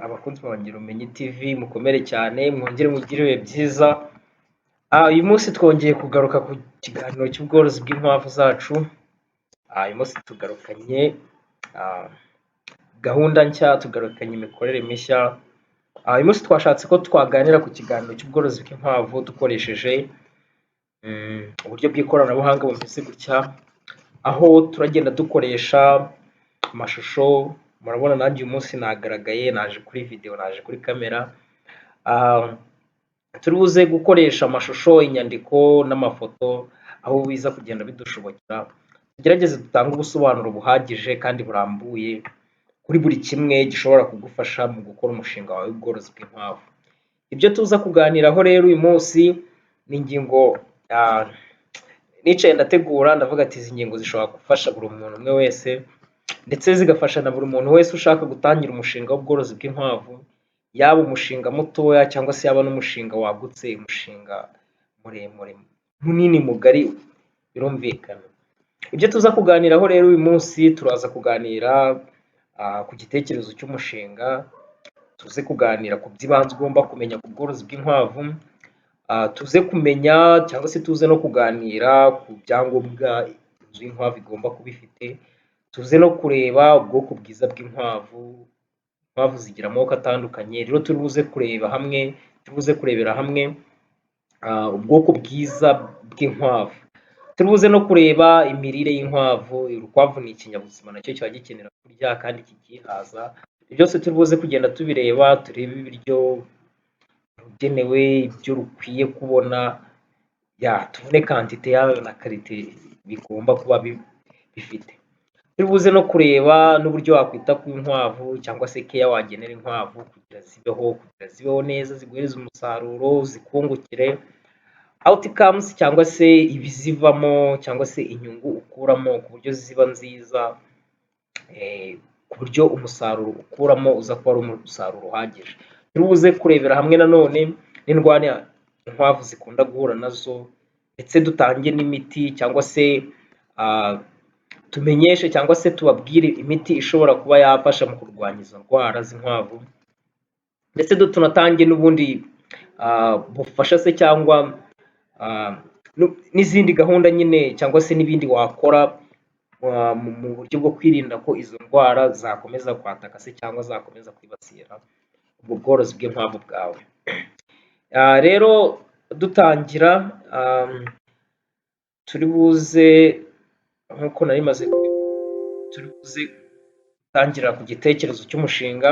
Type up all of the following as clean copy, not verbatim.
abakunzi bangira umenye TV mukomere cyane mwongere mugire ibihe byiza. Uyu munsi twongeye kugaruka ku kiganiro cy'ubworozi bw'inkwavu zacu. Uyu munsi tugarukanye gahunda nshya, tugarukanye imikorere mishya. Uyu munsi twashatse ko twaganira ku kiganiro cy'ubworozi bw'inkwavu dukoresheje uburyo bw'ikoranabuhanga bumeze gutya, aho turagenda dukoresha amashusho. Murabona nanjye uyu munsi nagaragaye, naje kuri video, naje kuri kamera. Turi buze gukoresha amashusho, inyandiko n'amafoto, aho biza kugenda bidushobokera tugerageze dutange ubusobanuro buhagije kandi burambuye kuri buri kimwe gishobora kugufasha mu gukora umushinga wawe w'ubworozi bw'inkwavu. Ibyo tuza kuganiraho rero uyu munsi ni ingingo nicaye ndategura, ndavuga ati izi ngingo zishobora gufasha buri muntu umwe wese, ndetse zigafasha na buri muntu wese ushaka gutangira umushinga w'ubworozi bw'inkwavu, yaba umushinga mutoya cyangwa se yaba n'umushinga wagutse, umushinga muremure, munini, mugari, birumvikana. Ibyo tuza kuganiraho rero uyu munsi, turaza kuganira ku gitekerezo cy'umushinga, tuze kuganira ku by'ibanze ugomba kumenya ku bworozi bw'inkwavu, tuze kumenya cyangwa se tuze no kuganira ku byangombwa inzu y'inkwavu igomba kuba ifite, tuze no kureba ubwoko bwiza bw'inkwavu. Inkwavu zigira amoko atandukanye, rero turi buze kurebera hamwe ubwoko bwiza bw'inkwavu. Turi buze no kureba imirire y'inkwavu. Urukwavu ni ikinyabuzima nacyo kiba gikenera kurya kandi kikihaza. Byose turi buze kugenda tubireba, turebe ibiryo rugenewe, ibyo rukwiye kubona, tubone quantité yayo na qualité bigomba kuba bifite. Turi buze no kureba n'uburyo wakwita ku nkwavu cyangwa se care wagenera inkwavu kugira zibeho neza, ziguhereze umusaruro, zikungukire, outcomes cyangwa se ibizivamo cyangwa se inyungu ukuramo, ku buryo ziba nziza, ku buryo umusaruro ukuramo uza kuba ari umusaruro uhagije. Turi buze kurebera hamwe nanone n'indwara inkwavu zikunda guhura nazo, ndetse dutange n'imiti cyangwa se tumenyeshe cyangwa se tubabwire imiti ishobora kuba yafasha mu kurwanya izo ndwara z'inkwavu, ndetse tunatange n'ubundi bufasha se cyangwa n'izindi gahunda nyine, cyangwa se n'ibindi wakora mu buryo bwo kwirinda ko izo ndwara zakomeza kwataka se cyangwa zakomeza kwibasira ubwo bworozi bw'inkwavu bwawe. Rero dutangira, turi buze nk'uko nari maze turi buze gutangira ku gitekerezo cy'umushinga.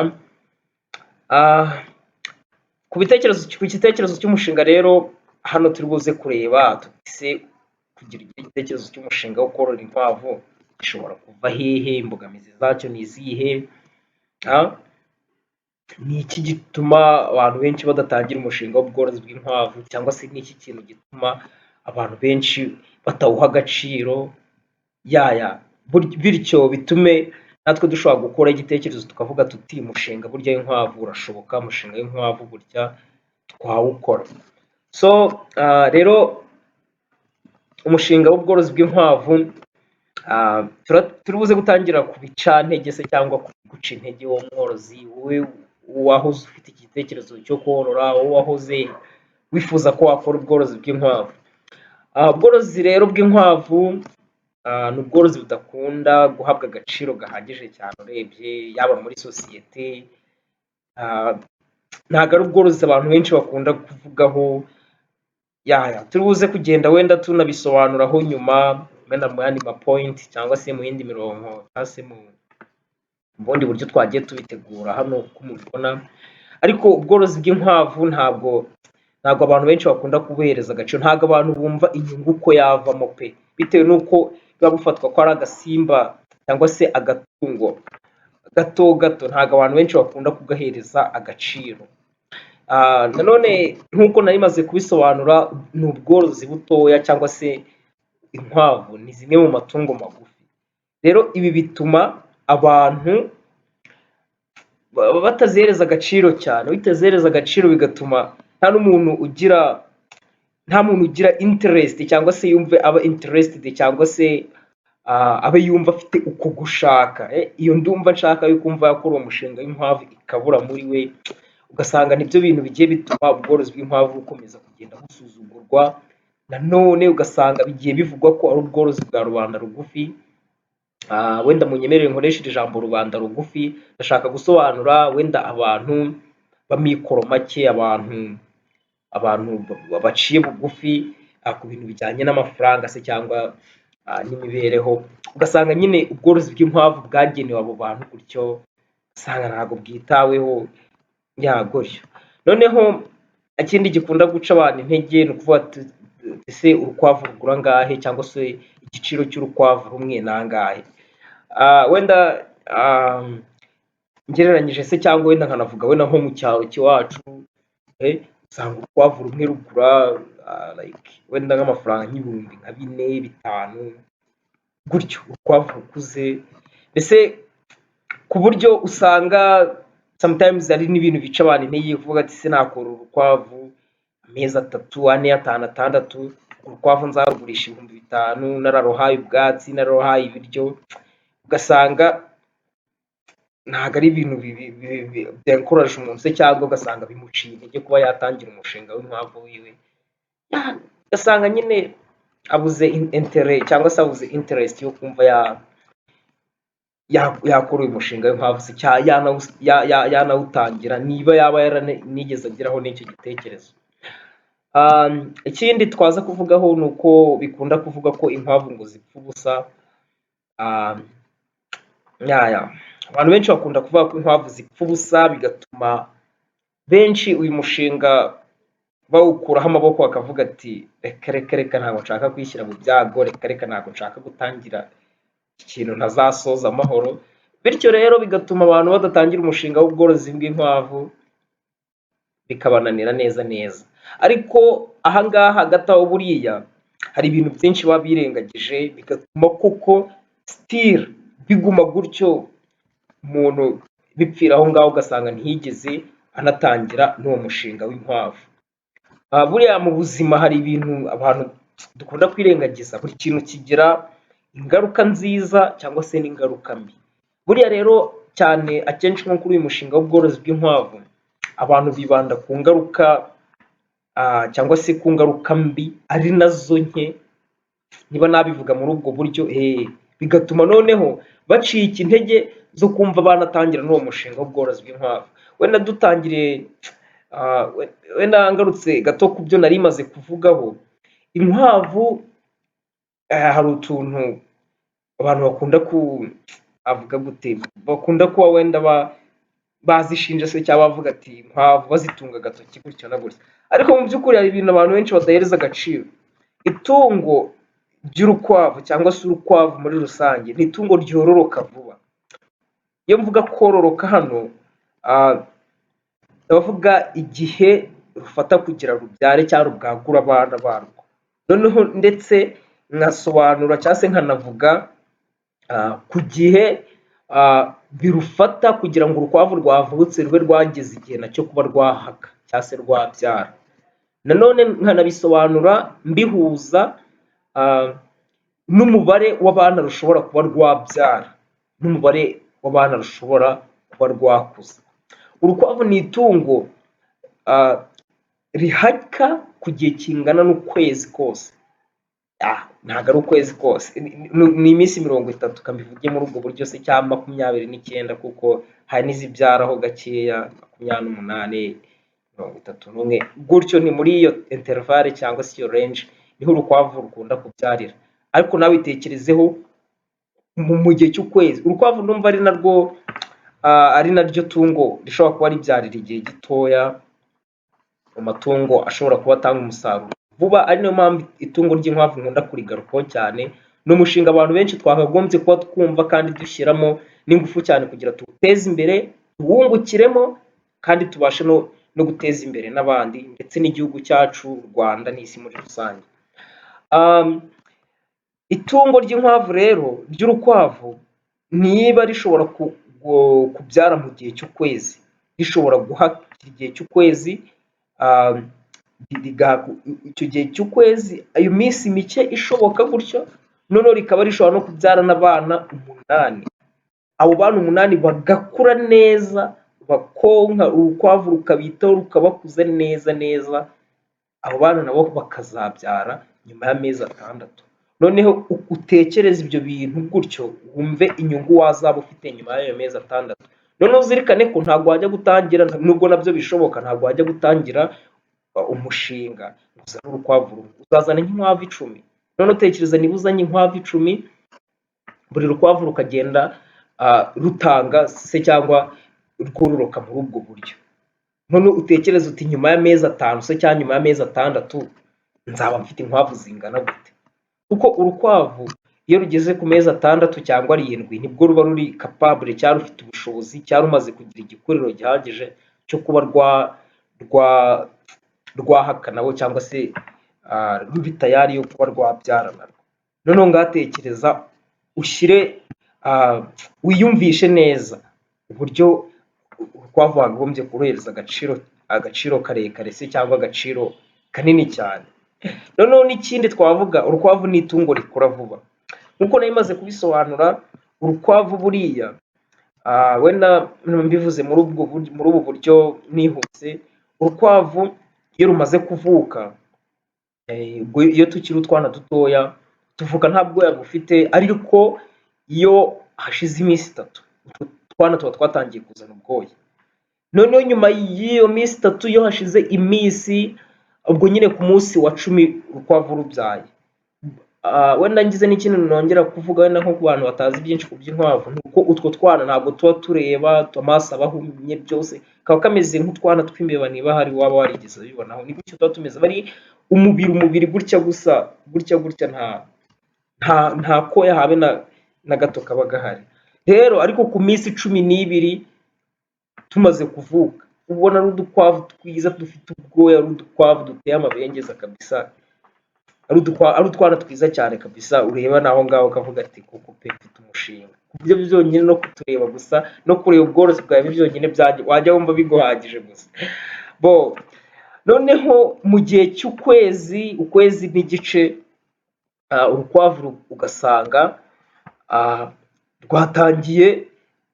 Ku gitekerezo cy'umushinga rero, hano turi buze kureba tutise kugira igitekerezo cy'umushinga wo korora inkwavu gishobora kuva hehe, imbogamizi zacyo ni izihe, ni iki gituma abantu benshi badatangira umushinga w'ubworozi bw'inkwavu, cyangwa se ni iki kintu gituma abantu benshi batawuha agaciro, bityo bitume natwe dushobora gukora igitekerezo tukavuga tuti umushinga burya w'inkwavu urashoboka, umushinga w'inkwavu burya twawukora. Rero umushinga w'ubworozi bw'inkwavu, turi buze gutangira ku bicantege se cyangwa guca intege uwo mworozi, wowe wahoze ufite igitekerezo cyo korora, wowe wahoze wifuza ko wakora ubworozi bw'inkwavu. Ubworozi rero bw'inkwavu ni ubworozi budakunda guhabwa agaciro gahagije cyane, urebye yaba muri sosiyete. Ntabwo ari ubworozi abantu benshi bakunda kuvugaho. Turi buze kugenda wenda tunabisobanuraho nyuma, wenda mu yandi mapoint cyangwa se mu yindi mirongo, cyangwa se mu bundi buryo twagiye tubitegura hano uko mubibona. Ariko ubworozi bw'inkwavu ntabwo abantu benshi bakunda kubuhereza agaciro, ntabwo abantu bumva inyungu ko yavamo pe, bitewe n'uko biba bufatwa ko ari agasimba cyangwa se agatungo gato. Ntabwo abantu benshi bakunda kugahereza agaciro. Nanone nk'uko nari maze kubisobanura, ni ubworozi butoya cyangwa se inkwavu ni zimwe mu matungo magufi. Rero ibi bituma abantu batazihereza agaciro cyane. Bitazihereza agaciro bigatuma nta muntu ugira interest, cyangwa se yumve aba interested, cyangwa se abe yumva afite uko gushaka, iyo ndumva nshaka yo kumva yakora uwo mushinga w'inkwavu ikabura muri we, ugasanga nibyo bintu bigiye bituma ubworozi bw'inkwavu bukomeza kugenda busuzugurwa, nanone ugasanga bigiye bivugwa ko ari ubworozi bwa rubanda rugufi. Wenda munyemerere nkoresheje ijambo rubanda rugufi, ndashaka gusobanura wenda abantu b'amikoro make, abantu baciye bugufi ku bintu bijyanye n'amafaranga se cyangwa n'imibereho, ugasanga nyine ubworozi bw'inkwavu bwagenewe abo bantu gutyo, ugasanga ntabwo bwitaweho gutyo. Noneho ikindi gikunda guca abantu intege ni ukuvuga ese urukwavu rugura angahe, cyangwa se igiciro cy'urukwavu rumwe ni angahe. Wenda ngereranyije se cyangwa wenda nkanavuga wenda nko mu cyaro cy'iwacu, usanga urukwavu rumwe rugura wenda nk'amafaranga nk'ibihumbi nka 4-5 gutyo, urukwavu rukuze. Mbese ku buryo usanga sometimes ari n'ibintu bica abantu intege kuvuga ati se nakora urukwavu amezi 3, 4, 5, 6, urukwavu nzarugurisha 5,000 nararuhaye ubwatsi, nararuhaye ibiryo, ugasanga ntabwo ari ibintu byakoraje umuntu se, cyangwa ugasanga bimuciye intege kuba yatangira umushinga w'inkwavu wiwe, ugasanga nyine abuze intérêt cyangwa se abuze interest yo kumva yakora uyu mushinga w'inkwavu se yanawutangira niba yaba yaranigeze ageraho n'icyo gitekerezo. Ikindi twaza kuvugaho ni uko bikunda kuvuga ko inkwavu ngo zipfa ubusa. Abantu benshi bakunda kuvuga ko inkwavu zipfa ubusa, bigatuma benshi uyu mushinga bawukuraho amaboko bakavuga ati reka ntabwo nshaka kwishyira mu byago, reka ntabwo nshaka gutangira ikintu ntazasoza amahoro. Bityo rero bigatuma abantu badatangira umushinga w'ubworozi bw'inkwavu, bikabananira neza. Ariko ahangaha hagati aho buriya hari ibintu byinshi baba birengagije, bigatuma koko still biguma gutyo, umuntu bipfira aho ngaho, ugasanga ntiyigeze anatangira n'uwo mushinga w'inkwavu. Buriya mu buzima hari ibintu abantu dukunda kwirengagiza, buri kintu kigira ingaruka nziza cyangwa se n'ingaruka mbi. Buriya rero cyane akenshi nko kuri uyu mushinga w'ubworozi bw'inkwavu, abantu bibanda ku ngaruka cyangwa se ku ngaruka mbi ari nazo nke, niba nabivuga muri ubwo buryo, bigatuma noneho bacika intege zo kumva banatangira n'uwo mushinga w'ubworozi bw'inkwavu. Wenda dutangire, wenda ngarutse gato ku byo nari maze kuvugaho, inkwavu hari utuntu abantu bakunda kuba wenda bazishinja se cyangwa bavuga ati inkwavu bazitunga agatoki gutya na gutya, ariko mu by'ukuri hari ibintu abantu benshi badahereza agaciro. Itungo ry'urukwavu cyangwa se urukwavu muri rusange ni itungo ryororoka vuba. Iyo mvuga kororoka hano, ndavuga igihe rufata kugira rubyare cyangwa rubwagura abana barwo. Noneho ndetse nkasobanura cyangwa se nkanavuga ku gihe birufata kugira ngo urukwavu rwavutse rube rwageze igihe nacyo kuba rwahaka cyangwa se rwabyara. Nanone nkanabisobanura mbihuza n'umubare w'abana rushobora kuba rwabyara n'umubare w'abana rushobora kuba rwakuza. Urukwavu ni itungo rihaka ku gihe kingana n'ukwezi kose. Ntabwo ari ukwezi kose, ni iminsi 30, kambivuge muri ubwo buryo se, cyangwa 29, kuko hari n'izibyaraho gakeya 28, 31 gutyo. Ni muri iyo intervalle cyangwa se iyo range niho urukwavu rukunda kubyarira. Ariko nawe itekerezeho mu gihe cy'ukwezi, urukwavu ndumva ari naryo tungo rishobora kuba ribyarira igihe gitoya mu matungo ashobora kuba atanga umusaruro vuba. Ari niyo mpamvu itungo ry'inkwavu nkunda kurigarukaho cyane. Ni umushinga abantu benshi twakagombye kuba twumva kandi dushyiramo n'ingufu cyane kugira tuwuteze imbere, tuwungukiremo, kandi tubashe no guteza imbere n'abandi ndetse n'igihugu cyacu u Rwanda n'isi muri rusange. Itungo ry'inkwavu rero ry'urukwavu niba rishobora kubyara mu gihe cy'ukwezi, rishobora guhaka igihe cy'ukwezi, icyo gihe cy'ukwezi, ayo minsi mike ishoboka gutyo, noneho rikaba rishobora no kubyara n'abana 8. Abo bana 8 bagakura neza, bakonka, urukwavu rukabitaho rukabakuza neza neza, abo bana nabo bakazabyara nyuma y'amezi 6. Noneho utekereza ibyo bintu gutyo, wumve inyungu wazaba ufite nyuma y'ayo mezi 6. noneho uzirikane ko ntabwo wajya gutangira, nubwo nabyo bishoboka, ntabwo wajya gutangira umushinga uzana urukwavu rumwe, uzazana nk'inkwavu 10. noneho utekereza niba uzanye inkwavu 10, buri rukwavu rukagenda rutanga se cyangwa rwororoka muri ubwo buryo. noneho utekereza uti nyuma y'amezi 5 se cyangwa nyuma y'amezi 6 nzaba mfite inkwavu zingana gute? kuko urukwavu iyo rugeze ku mezi 6 cyangwa 7 nibwo ruba ruri capable cyangwa rufite ubushobozi cyangwa rumaze kugira igikuriro gihagije cyo kuba rwahaka nabo cyangwa se ruri tayari yo kuba rwabyara narwo. noneho ngatekereza ushyire wiyumvishe neza uburyo urukwavu wagombye kuruhereza agaciro karekare se cyangwa agaciro kanini cyane. noneho n'ikindi twavuga, urukwavu ni itungo rikura vuba. nk'uko nari maze kubisobanura, urukwavu buriya wenda mbivuze muri ubu buryo nihuse, urukwavu iyo rumaze kuvuka, iyo tukiri utwana dutoya tuvuka nta bwoya bufite, ariko iyo hashize iminsi 3 utwana tuba twatangiye kuzana ubwoya. noneho nyuma y'iyo minsi 3, iyo hashize iminsi, ubwo nyine ku munsi wa 10 urukwavu rubyaye. wenda ngize n'ikintu nongera kuvuga, wenda nko ku bantu batazi byinshi ku by'inkwavu, nuko utwo twana ntabwo tuba tureba, amaso abahumye, byose kaba kameze nk'utwana tw'imbeba. niba hari waba warigeze bibonaho, ni gutyo tuba tumeze, bari umubiri gutya gusa gutya, nta koya habe na gato kaba gahari. rero ariko ku minsi 12 tumaze kuvuka, ubona ari udukwavu twiza dufite ubwoya, ari udukwavu duteye amabengeza kabisa, ari utwana twiza cyane kabisa, ureba naho ngaho ukavuga ati koko pe mfite umushinga. kubyo byonyine no kutureba gusa no kureba ubworozi bwawe byonyine wajya wumva biguhagije gusa. noneho mu gihe ukwezi n'igice, urukwavu ugasanga rwatangiye,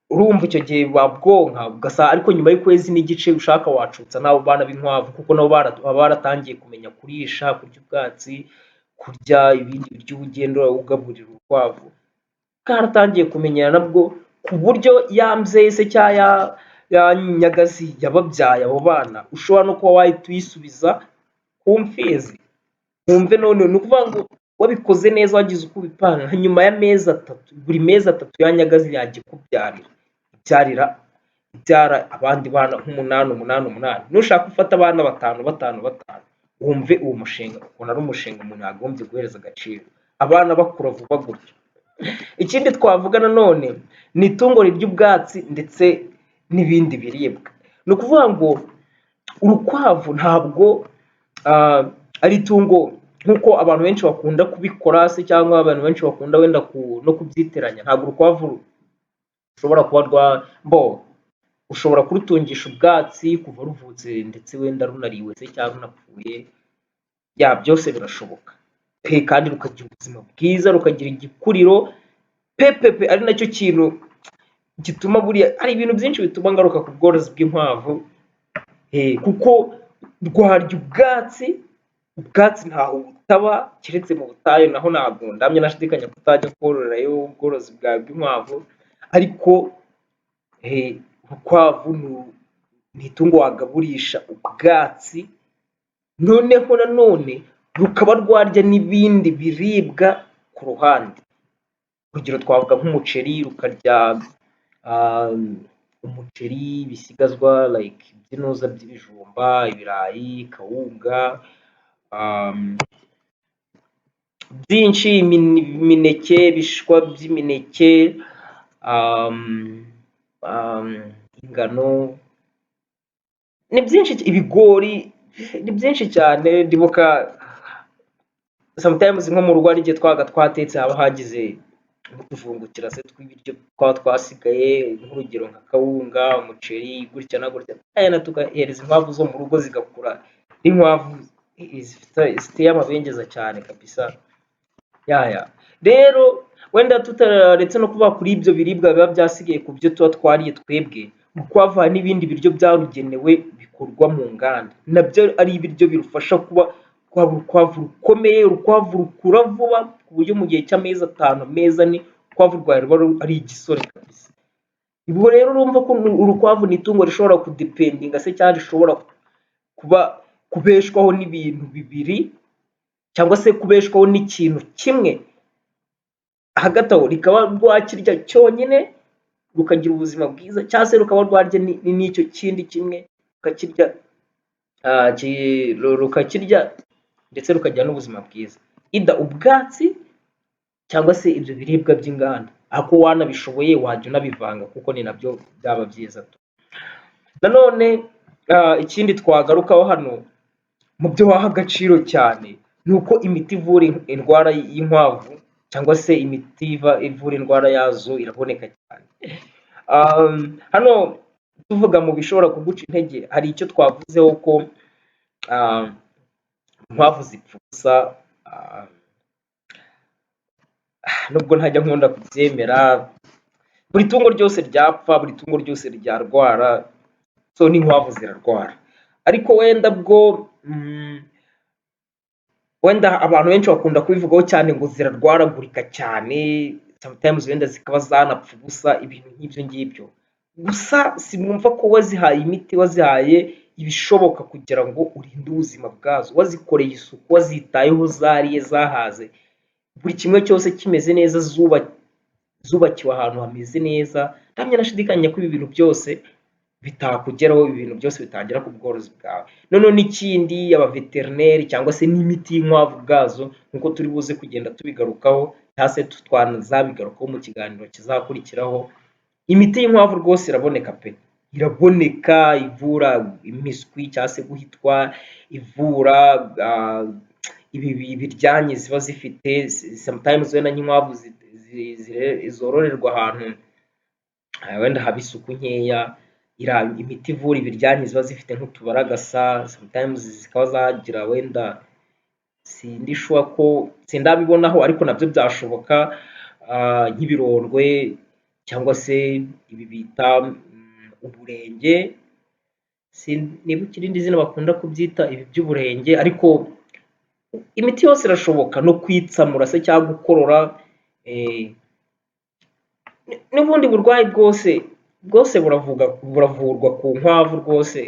urumva icyo gihe babwonka ugasanga, ariko nyuma y'ukwezi n'igice ushaka wacutsa n'abo bana b'inkwavu, kuko nabo baba baratangiye kumenya kurisha, kurya ubwatsi, kurya ibindi biryo ugenda ugaburira urukwavu, karatangiye kumenyera nabwo, ku buryo yambye se cyangwa ya nyagazi yababyaye abo bana ushobora no kuba wahita uyisubiza ku mfizi. ntumve none ni ukuvuga ngo wabikoze neza, wagize uko ubipanga, nyuma y'amezi 3, buri mezi 3 ya nyagazi yajya kubyarira ibyara abandi bana nk'8. nushaka ufata abana 5 wumve uwo mushinga ukabona ari umushinga umuntu yagombye guhereza agaciro, abana bakura vuba gutyo. ikindi twavuga nanone ni itungo rirya ubwatsi ndetse n'ibindi biribwa. ni ukuvuga ngo urukwavu ntabwo ari itungo nk'uko abantu benshi bakunda kubikora se, cyangwa abantu benshi bakunda wenda no kubyiteranya. ntabwo urukwavu ushobora kuba ushobora kurutungisha ubwatsi kuva ruvutse ndetse wenda runariwe se cyangwa runapfuye, byose birashoboka kandi rukagira ubuzima bwiza, rukagira igikuriro pepepe. ari nacyo kintu gituma buriya hari ibintu byinshi bituma ngaruka ku bworozi bw'inkwavu, kuko rwarya ubwatsi ntaho butaba, keretse mu butayu, naho ntabwo ndamye nashidikanya kutajya kororerayo ubworozi bwawe bw'inkwavu. ariko urukwavu ni itungo wagaburisha ubwatsi, noneho nanone rukaba rwarya n'ibindi biribwa ku ruhande. urugero twavuga nk'umuceri, rukarya umuceri, ibisigazwa like iby'inuza by'ibijumba, ibirayi, kawunga, byinshi, imineke, ibishishwa by'imineke, ingano, ni byinshi, ibigori, ni byinshi cyane. ndibuka sometimes nko mu rugo hari igihe twabaga twatetse haba hagize nk'utuvungukira se tw'ibiryo twaba twasigaye, nk'urugero nka kawunga, umuceri, gutya na gutya, tugahereza inkwavu zo mu rugo zigakura. inkwavu ziteye amabengeza cyane kabisa. rero wenda tutaretse no kuvuga kuri ibyo biribwa biba byasigaye ku byo tuba twariye twebwe, urukwavu hari n'ibindi biryo byarugenewe bikorwa mu nganda, nabyo ari ibiryo birufasha kuba rwaba urukwavu rukomeye, urukwavu rukura vuba ku buryo mu gihe cy'amezi 5 amezi 4 urukwavu rwawe ruba ari igisore kabisa. Ubwo rero urumva ko urukwavu ni itungo rishobora kudependinga se cyangwa rishobora kuba kubeshwaho n'ibintu bibiri cyangwa se kubeshwaho n'ikintu kimwe, hagati aho rikaba rwakirya cyonyine rukagira ubuzima bwiza, cyangwa se rukaba rwarya n'icyo kindi kimwe rukakirya, rukakirya ndetse rukagira n'ubuzima bwiza, ida ubwatsi cyangwa se ibyo biribwa by'inganda. Ako wanabishoboye wajya unabivanga kuko ni nabyo byaba byiza. Nanone ikindi twagarukaho hano mu byo waha agaciro cyane ni uko imiti ivura indwara y'inkwavu cyangwa se imiti ivura indwara yazo iraboneka cyane. Hano tuvuga mu bishobora kuguca intege, hari icyo twavuzeho ko inkwavu zipfusa, nubwo ntajya nkunda kubyemera, buri tungo ryose ryapfa, buri tungo ryose ryarwara, so n'inkwavu zirarwara, ariko wenda bwo wenda abantu benshi bakunda kubivugaho cyane ngo zirarwaragurika cyane, sometimes wenda zikaba zanapfa ubusa, ibintu nk'ibyo ngibyo. Gusa simwumva ko wazihaye imiti, wazihaye ibishoboka kugira ngo urinde ubuzima bwazo, wazikoreye isuku, wazitayeho, zariye, zahaze, buri kimwe cyose kimeze neza, zubakiwe ahantu hameze neza, ntamye nashidikanya ko ibi bintu byose bitakugeraho, ibi bintu byose bitagera ku bworozi bwawe. Noneho n'ikindi, abaveterineri cyangwa se n'imiti y'inkwavu bwazo, nk'uko turi buze kugenda tubigarukaho cyangwa se twanazabigarukaho mu kiganiro kizakurikiraho, imiti y'inkwavu rwose iraboneka pe, iraboneka, ivura impiswi cyangwa se guhitwa, ivura ibi biryanye ziba zifite, sometimes wenda nk'inkwavu zororerwa ahantu wenda haba isuku nkeya, imiti ivura ibiryanye ziba zifite nk'utubaragasa, sometimes zikaba zagira wenda sindishuwa ko sindabibonaho, ariko nabyo byashoboka, nk'ibirondwe cyangwa se ibi bita uburenge, nibuka irindi zina bakunda kubyita ibi by'uburenge, ariko imiti yose irashoboka, no kwitsamura se cyangwa gukorora, n'ubundi burwayi bwose buravurwa ku nkwavu rwose,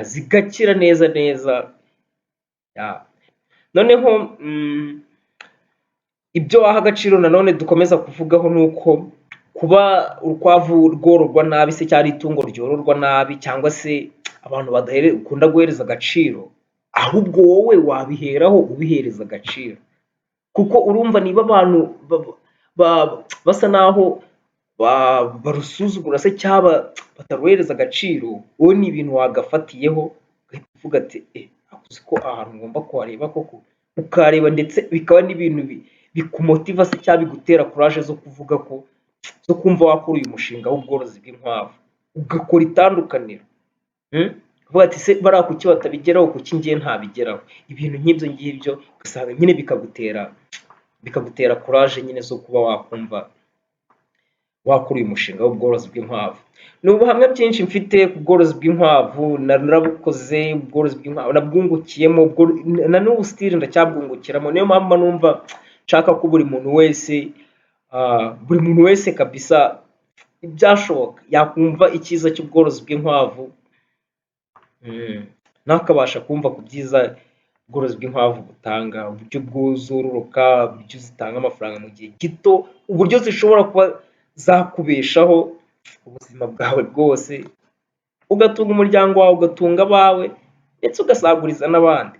zigakira neza neza. Noneho ibyo waha agaciro nanone dukomeza kuvugaho ni uko kuba urukwavu rwororwa nabi se cyangwa itungo ryororwa nabi, cyangwa se abantu bakunda guhereza agaciro, ahubwo wowe wabiheraho ubihereza agaciro, kuko urumva niba abantu basa naho barusuzugura se cyangwa bataruhereza agaciro, wowe ni ibintu wagafatiyeho ugahita uvuga ati uzi ko ahantu ngomba kuhareba koko, ukareba, ndetse bikaba n'ibintu bikumotiva se cyangwa bigutera courage zo kuvuga ko, zo kumva wakora uyu mushinga w'ubworozi bw'inkwavu, ugakora itandukaniro, uvuga ati se bariya kuki batabigeraho, kuki ngiye ntabigeraho, ibintu nk'ibyo ngibyo ugasanga nyine bikagutera courage nyine zo kuba wakumva wakora uyu mushinga w'ubworozi bw'inkwavu. Ni ubuhamya byinshi mfite ku bworozi bw'inkwavu, narabukoze, ubworozi bw'inkwavu nabwungukiyemo, na n'ubu still ndacyabwungukiramo, niyo mpamvu numva nshaka ko buri muntu wese kabisa ibyashoboka yakumva icyiza cy'ubworozi bw'inkwavu, nakabasha kumva ku byiza ubworozi bw'inkwavu butanga, uburyo bwuzororoka, uburyo zitanga amafaranga mu gihe gito, uburyo zishobora kuba zakubeshaho ubuzima bwawe bwose, ugatunga umuryango wawe, ugatunga abawe, ndetse ugasaguriza n'abandi.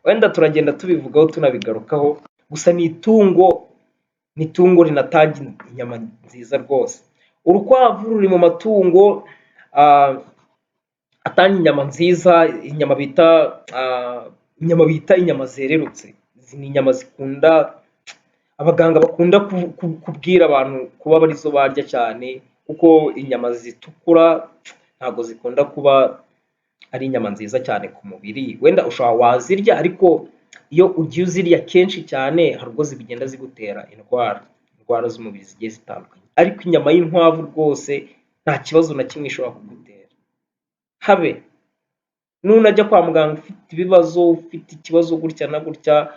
Wenda turagenda tubivugaho tunabigarukaho, gusa ni itungo rinatanga inyama nziza rwose. Urukwavu ruri mu matungo atanga inyama nziza, inyama bita inyama zererutse. Izi ni inyama abaganga bakunda kubwira abantu kuba arizo barya cyane, kuko inyama zitukura ntabwo zikunda kuba ari inyama nziza cyane ku mubiri. Wenda ushobora wazirya, ariko iyo ugiye uzirya kenshi cyane hari ubwo zigenda zigutera indwara z'umubiri zigiye zitandukanye, ariko inyama y'inkwavu rwose nta kibazo na kimwe ishobora kugutera habe. Nunajya kwa muganga ufite ibibazo, ufite ikibazo gutya na gutya,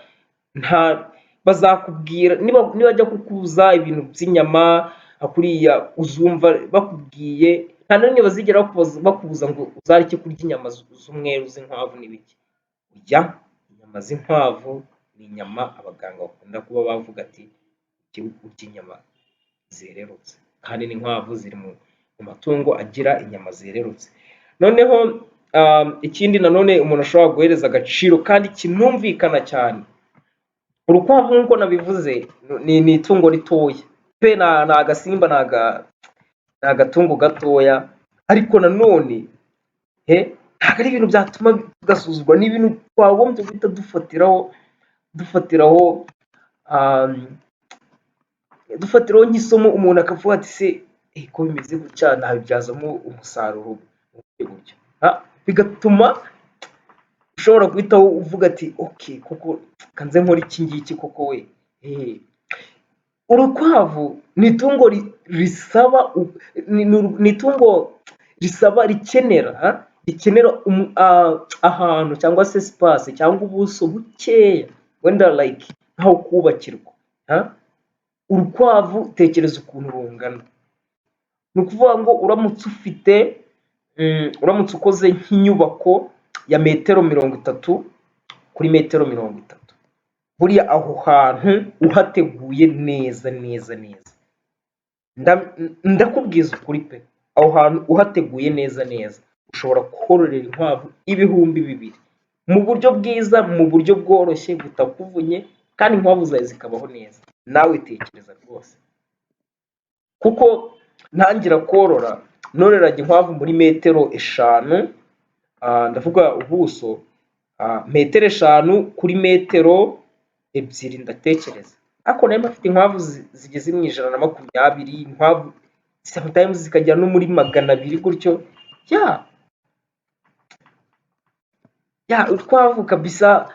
nta bazakubwira nibajya kukubuza ibintu by'inyama kuriya uzumva bakubwiye, nta na rimwe bazigera bakubuza ngo uzareke kurya inyama z'umweru z'inkwavu n'ibiki. Ujya inyama z'inkwavu ni inyama abaganga bakunda kuba bavuga ati urya inyama zererutse, kandi n'inkwavu ziri mu matungo agira inyama zererutse. Noneho ikindi nanone umuntu ashobora guhereza agaciro kandi kinumvikana cyane, urukwavu nk'uko nabivuze ni itungo ritoya pe, ni agasimba, ni agatungo gatoya, ariko nanone ntabwo ari ibintu byatuma tugasuzugura, ni ibintu twagombye guhita dufatiraho nk'isomo, umuntu akavuga ati se ko bimeze gutya nabibyazamo umusaruro gutya, bigatuma ushobora guhita uvuga ati okay koko kanze nkora iki ngiki koko we. Urukwavu ni itungo risaba rikenera ahantu cyangwa se space cyangwa ubuso bukeya, wenda like nkaho kubakirwa. Urukwavu tekereza ukuntu rungana, ni ukuvuga ngo uramutse ukoze nk'inyubako ya metero 30 kuri metero 30, buriya aho hantu uhateguye neza neza neza, ndakubwiza ukuri pe, aho hantu uhateguye neza neza ushobora kororera inkwavu 2,000 mu buryo bwiza, mu buryo bworoshye butakuvunye, kandi inkwavu zawe zikabaho neza. Nawe tekereza rwose, kuko ntangira korora noreraga inkwavu muri metero 5, ndavuga ubuso metero 5 kuri metero 2 ndatekereza, ariko nayo mfite inkwavu zigeze mu 120, inkwavu sometimes zikajya no muri 200 gutyo. Urukwavu kabisa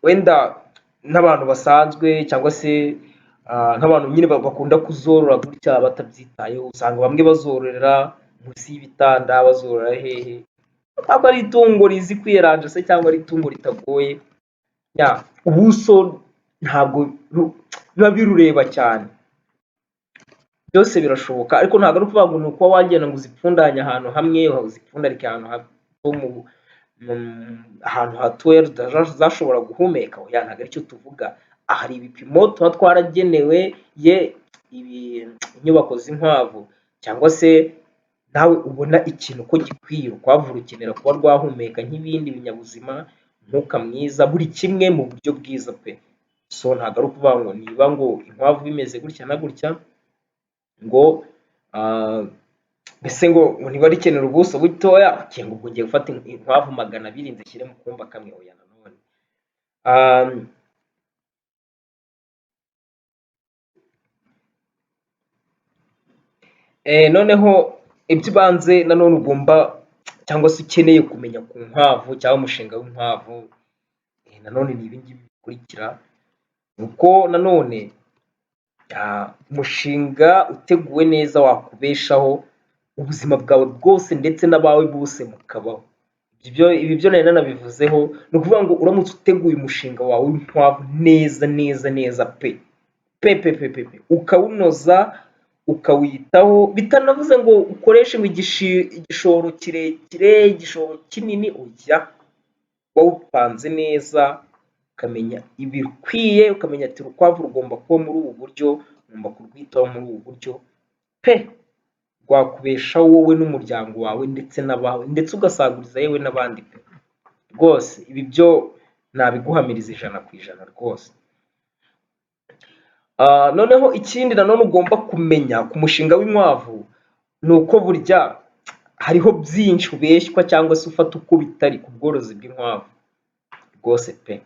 wenda n'abantu basanzwe cyangwa se nk'abantu nyine bakunda kuzorora gutya batabyitayeho, usanga bamwe bazororera munsi y'ibitanda, bazorora hehe, ntabwo ari itungo rizi kwiyeranja se cyangwa ari itungo ritagoye. Ubuso ntabwo biba birureba cyane, byose birashoboka, ariko ntabwo ari ukuvuga ngo ni uko wagenda ngo uzipfundanye ahantu hamwe, uzipfundarike ahantu hatoya zashobora guhumeka. Ntabwo aricyo tuvuga. Hari ibipimo tuba twaragenewe inyubako z'inkwavu, cyangwa se nawe ubona ikintu ko gikwiye. Urukwavu rukenera kuba rwahumeka nk'ibindi binyabuzima, umwuka mwiza, buri kimwe mu buryo bwiza pe. So ntabwo ari ukuvuga ngo niba ngo inkwavu bimeze gutya na gutya ngo mbese ngo niba rikenera ubuso butoya ngo ubwo ngiye gufata inkwavu 200 nzishyire mu kumba kamwe. Oya, nanone noneho ibyo ubanze nanone ugomba cyangwa se ukeneye kumenya ku nkwavu cyangwa umushinga w'inkwavu, nanone ni ibi ngibi bikurikira. Nuko nanone umushinga uteguwe neza wakubeshaho ubuzima bwawe bwose ndetse n'abawe bose mukabaho. Ibi byo nari nanabivuzeho, ni ukuvuga ngo uramutse uteguye umushinga wawe w'inkwavu neza neza neza pe ukawunoza ukawitaho, bitanavuze ngo ukoreshe igishoro kirekire, igishoro kinini. Ujya wawupanze neza, ukamenya ibikwiye, ukamenya ati urukwavu rugomba kuba muri ubu buryo, ugomba kurwitaho muri ubu buryo pe, rwakubesha wowe n'umuryango wawe ndetse n'abawe, ndetse ugasaguriza yewe n'abandi pe. Rwose ibi byo nabiguhamiriza 100% rwose. Noneho ikindi nanone ugomba kumenya ku mushinga w'inkwavu, ni uko burya hariho byinshi ubeshywa cyangwa se ufata uko bitari ku bworozi bw'inkwavu rwose pe.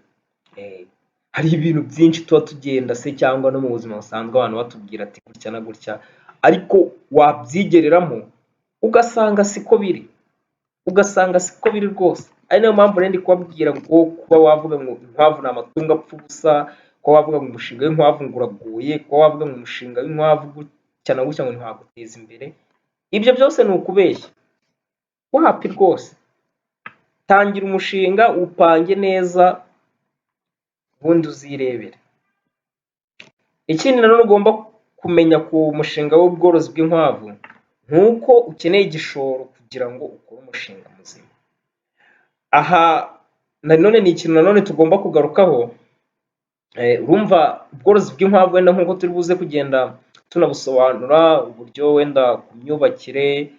Hari ibintu byinshi tuba tugenda se cyangwa no mu buzima busanzwe abantu batubwira ati gutya na gutya, ariko wabyigereramo ugasanga siko biri. ugasanga siko biri rwose. Ari nayo mpamvu rero ndi kubabwira ngo kuba wavuga ngo inkwavu ni amatungo apfa ubusa, kuba wavuga ngo umushinga w'inkwavu ngo uragoye, kuba wavuga ngo umushinga w'inkwavu gutya na gutya ngo ntiwaguteza imbere, ibyo byose ni ukubeshya. Wapi rwose, tangira umushinga upange neza ubundi uzirebere. Ikindi nanone ugomba kumenya ku mushinga w'ubworozi bw'inkwavu, nuko ukeneye igishoro kugira ngo ukore umushinga muzima. Aha nanone ni ikintu nanone tugomba kugarukaho. Urumva ubworozi bw'inkwavu wenda nk'uko turi buze kugenda tunabusobanura uburyo wenda ku myubakire,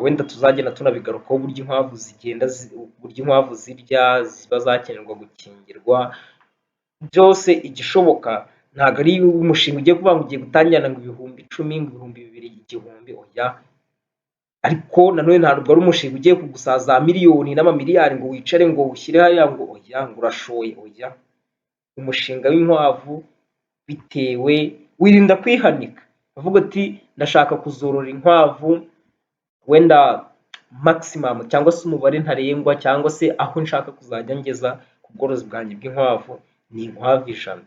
wenda tuzagenda tunabigarukaho uburyo inkwavu zigenda uburyo inkwavu zirya, ziba zakenerwa gukingirwa, byose igishoboka ntabwo ari umushinga ugiye kuvuga ngo ugiye gutangirana ngo ibihumbi 10, ngo ibihumbi 2, igihumbi, oya. Ariko nanone ntabwo ari umushinga ugiye kugusaza miliyoni n'amamiliyari ngo wicare ngo ushyire hariya ngo oya, ngo urashoye, oya. Umushinga w'inkwavu bitewe, wirinda kwihanika, uvuga ati ndashaka kuzorora inkwavu wenda maximum cyangwa se umubare ntarengwa, cyangwa se aho nshaka kuzajya ngeza ku bworozi bwanjye bw'inkwavu ni inkwavu 100.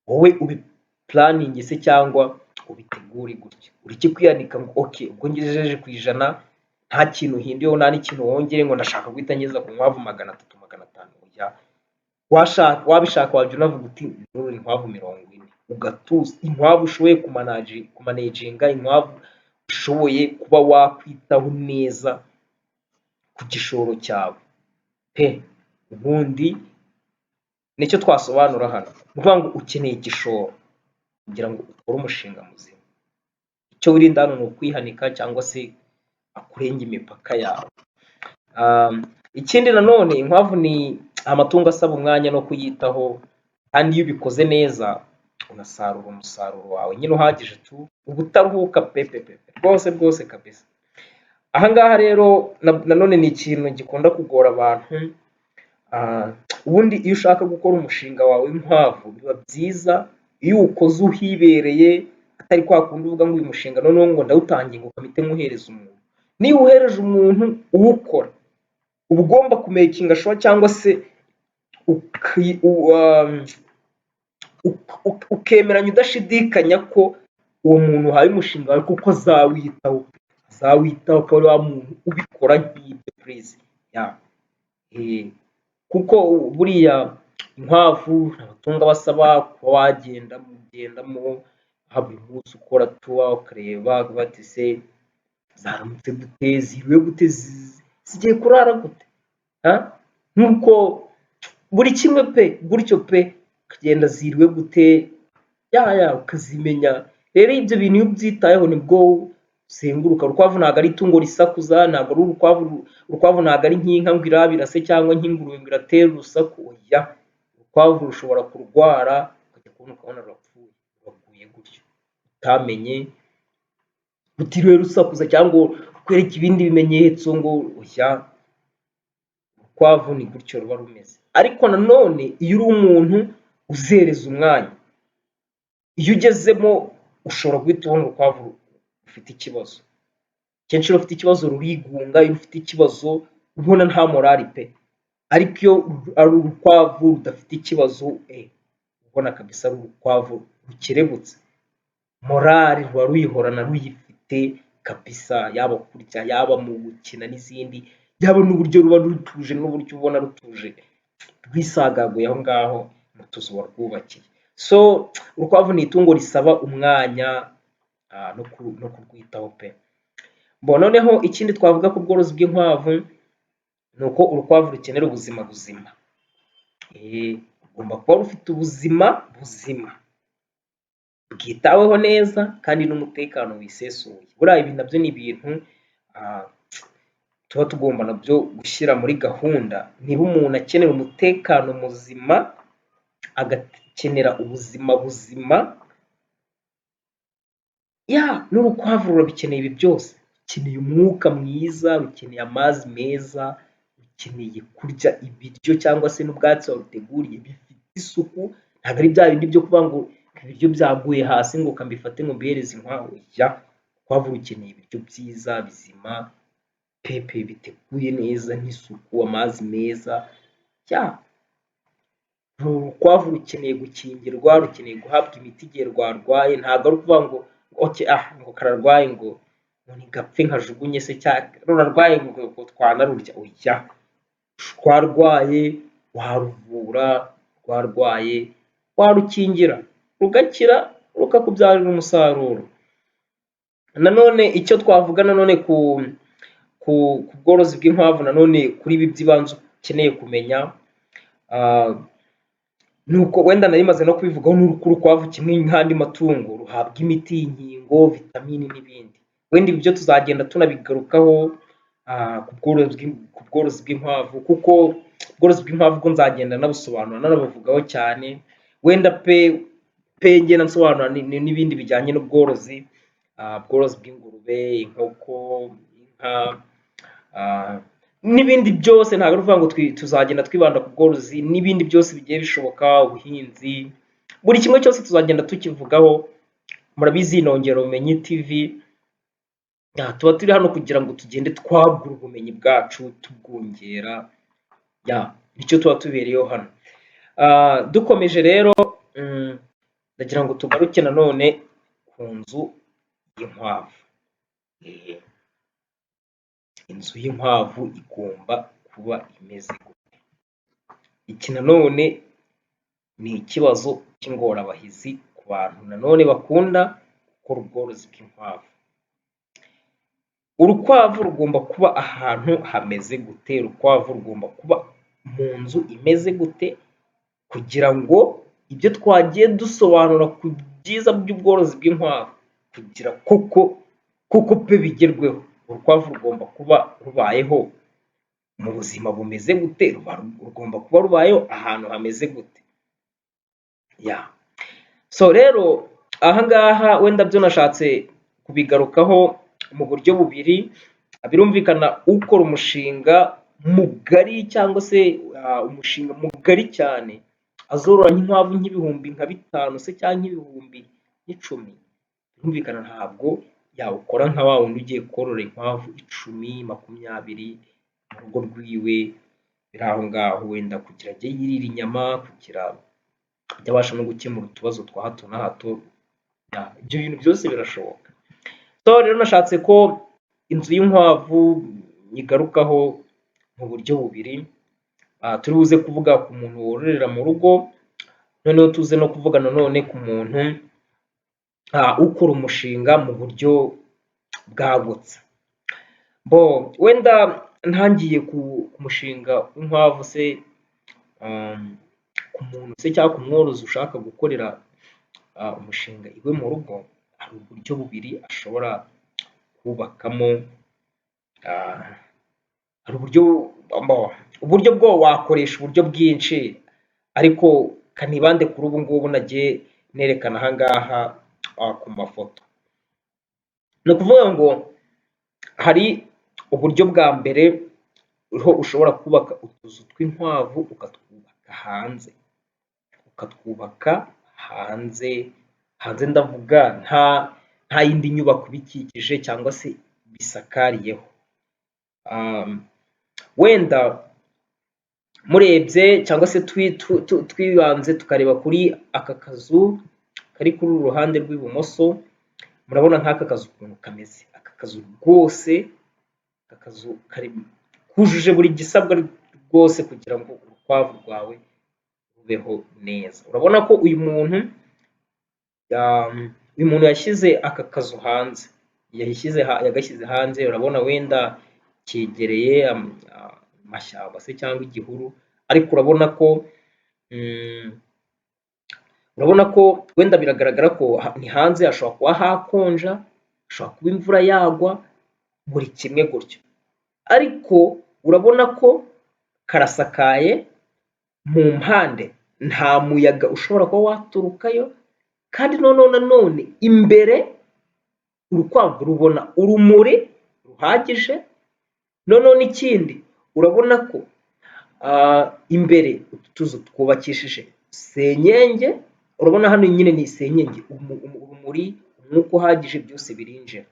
Wowe ubipulaningi se cyangwa ubitegure gutya, ureke kwihanika ngo okay, ubwo ngejeje ku 100 nta kintu uhinduyeho, nta n'ikintu wongere ngo ndashaka guhita ngeza ku nkwavu 300, 500, oya. Wabishaka wajya unavuga uti nzorora inkwavu 40, ugatuza inkwavu ushoboye kumanaginga, inkwavu ushoboye kuba wakwitaho neza ku gishoro cyawe pe. Ubundi nicyo twasobanura hano, ni ukuvuga ngo ukeneye igishoro kugira ngo ukore umushinga muzima. Icyo wirinda hano ni ukwihanika cyangwa se akurenga imipaka yawe. Ikindi nanone, inkwavu ni amatungo asaba umwanya no kuyitaho, kandi iyo ubikoze neza unasarura umusaruro wawe nyine uhagije tu, ubutaruhuka pepepe rwose kabisa. Ahangaha rero nanone ni ikintu gikunda kugora abantu. Ubundi iyo ushaka gukora umushinga wawe w'inkwavu biba byiza iyo ukoze uhibereye, atari kwa kundi uvuga ngo uyu mushinga noneho ngo ndawutangiye ngo kamite nkuhereza umuntu. Niba uhereje umuntu uwukora, uba ugomba kumakinga sure cyangwa se ukemeranya udashidikanya ko uwo muntu uhaye umushinga wawe kuko azawitaho akaba wa muntu ubikora nk'ibyo please. Kuko buriya inkwavu amatungo basaba kuba wagendamo buri munsi ukora tuwa, ukareba bati se zaramutse gute, ziriwe gute, zigiye kurara gute, nk'uko buri kimwe pe gutyo pe, ukagenda ziriwe gute ukazimenya. Rero ibyo bintu iyo ubyitayeho nibwo uzenguruka. Urukwavu ntabwo ari itungo risakuza, ntabwo ari urukwavu ntabwo ari nk'inka ngo irabira se cyangwa nk'ingurube ngo iratere urusaku, oya. Urukwavu rushobora kurwara ukajya kubona ukabona rurapfuye, ruraguye gutyo utamenye, rutiriwe rusakuza cyangwa rukwereka ibindi bimenyetso ngo oya. Urukwavu ni gutyo ruba rumeze. Ariko nanone iyo uri umuntu uzereza umwanya, iyo ugezemo ushobora guhita ubona urukwavu rufite ikibazo. Kenshi iyo rufite ikibazo rurigunga, iyo rufite ikibazo ubona nta morali pe. Ariko iyo ari urukwavu rudafite ikibazo, ubona kabisa ari urukwavu rukerebutse, morali ruba ruyihorana ruyifite kabisa, yaba kurya, yaba mu gukina n'izindi, yaba n'uburyo ruba rutuje, n'uburyo ubona rutuje rwisagaguye aho ngaho mu tuzu warwubakiye. So urukwavu ni itungo risaba umwanya no kurwitaho pe. Noneho ikindi twavuga ku bworozi bw'inkwavu ni uko urukwavu rukenera ubuzima buzima. Ugomba kuba rufite ubuzima buzima bwitaweho neza kandi n'umutekano wisesuye. Buriya ibi nabyo ni ibintu tuba tugomba nabyo gushyira muri gahunda. Niba umuntu akenera umutekano muzima, agakenera ubuzima buzima, n'urukwavu rurabikeneye ibi byose. Rukeneye umwuka mwiza, rukeneye amazi meza, rukeneye kurya ibiryo cyangwa se n'ubwatsi waruteguriye bifite isuku. Ntabwo ari bya bindi byo kuvuga ngo ibiryo byaguye hasi ngo kambifate ngo mbihereze inkwavu. Urukwavu rukeneye ibiryo byiza bizima, pepe biteguye neza n'isuku, amazi meza. Urukwavu rukeneye gukingirwa, rukeneye guhabwa imiti igihe rwarwaye, ntabwo ari ukuvuga ngo ngo kararwaye ngo ntigapfe nkajugunye se, cyangwa rurarwaye ngo twanarurya. Oya, rwarwaye waruvura, rwarwaye warukingira rugakira rukakubyarira umusaruro. Nanone icyo twavuga nanone ku bworozi bw'inkwavu, nanone kuri ibi by'ibanze ukeneye kumenya, nuko wenda nari maze no kubivugaho, n'uko urukwavu kimwe nk'andi matungo ruhabwa imiti y'inkingo, vitamini n'ibindi. Wenda ibi byo tuzagenda tunabigarukaho ku bworozi bw'inkwavu, kuko ubworozi bw'inkwavu bwo nzagenda nabusobanura nanabuvugaho cyane. Wenda pe ngenda nsobanura n'ibindi bijyanye n'ubworozi, ubworozi bw'ingurube, inkoko, inka, n'ibindi byose. Ntabwo ari ukuvuga ngo tuzagenda twibanda ku bworozi, n'ibindi byose bigiye bishoboka, ubuhinzi, buri kimwe cyose tuzagenda tukivugaho. Murabizi Nongera Ubumenyi TV, tuba turi hano kugira ngo tugende twagura ubumenyi bwacu tubwongera, nicyo tuba tubereyeho hano. Dukomeje rero, ndagira ngo tugaruke nanone ku nzu y'inkwavu. Inzu y'inkwavu igomba kuba imeze gute? Iki nanone ni ikibazo cy'ingorabahizi ku bantu nanone bakunda gukora ubworozi bw'inkwavu. Urukwavu rugomba kuba ahantu hameze gute? Urukwavu rugomba kuba mu nzu imeze gute, kugira ngo ibyo twagiye dusobanura ku byiza by'ubworozi bw'inkwavu kugira koko pe bigerweho? Urukwavu rugomba kuba rubayeho mu buzima bumeze gute? Rugomba kuba rubayeho ahantu hameze gute? So rero ahangaha wenda byo nashatse kubigarukaho mu buryo bubiri. Birumvikana ukora umushinga mugari, cyangwa se umushinga mugari cyane, azorora nk'inkwavu nk'ibihumbi nka 5 se cyangwa nk'ibihumbi 10, birumvikana ntabwo yawukora nka wa wundi ugiye korora inkwavu 10, 20 mu rugo rwiwe, biri aho ngaho, wenda kugira ajye yirira inyama, kugira ajye abasha no gukemura utubazo twa hato na hato. Ibyo bintu byose birashoboka. So rero nashatse ko inzu y'inkwavu nyigarukaho mu buryo bubiri. Turi buze kuvuga ku muntu wororera mu rugo, noneho tuze no kuvuga nanone ku muntu ukora umushinga mu buryo bwagutse. Wenda ntangiye ku mushinga w'inkwavu se, ku muntu se cyangwa ku mworozi ushaka gukorera umushinga iwe mu rugo, hari uburyo bubiri ashobora kubakamo. Hari uburyo bwo wakoresha uburyo bwinshi, ariko kanibande kuri ubu ngubu nagiye nerekana ahangaha ku mafoto. Ni ukuvuga ngo hari uburyo bwa mbere ho ushobora kubaka utuzu tw'inkwavu, ukatwubaka hanze ndavuga nta yindi nyubako ibikikije cyangwa se bisakariyeho. Wenda murebye cyangwa se twibanze tukareba kuri aka kazu kari kuri uru ruhande rw'ibumoso, murabona nk'aka kazu ukuntu kameze. Aka kazu rwose, aka kazu kujuje buri gisabwa rwose kugira ngo urukwavu rwawe rubeho neza. Urabona ko uyu muntu yashyize aka kazu hanze, yagashyize hanze. Urabona wenda cyegereye amashyamba se cyangwa igihuru, ariko urabona ko wenda biragaragara ko ni hanze, hashobora kuba hakonja, hashobora kuba imvura yagwa, buri kimwe gutyo. Ariko urabona ko karasakaye, mu mpande nta muyaga ushobora kuba waturukayo, kandi nanone imbere urukwavu rubona urumuri ruhagije. Noneho ikindi urabona ko imbere utu tuzu twubakishije senyenge. Urabona hano nyine ni senyenge, urumuri, umwuka uhagije, byose birinjira.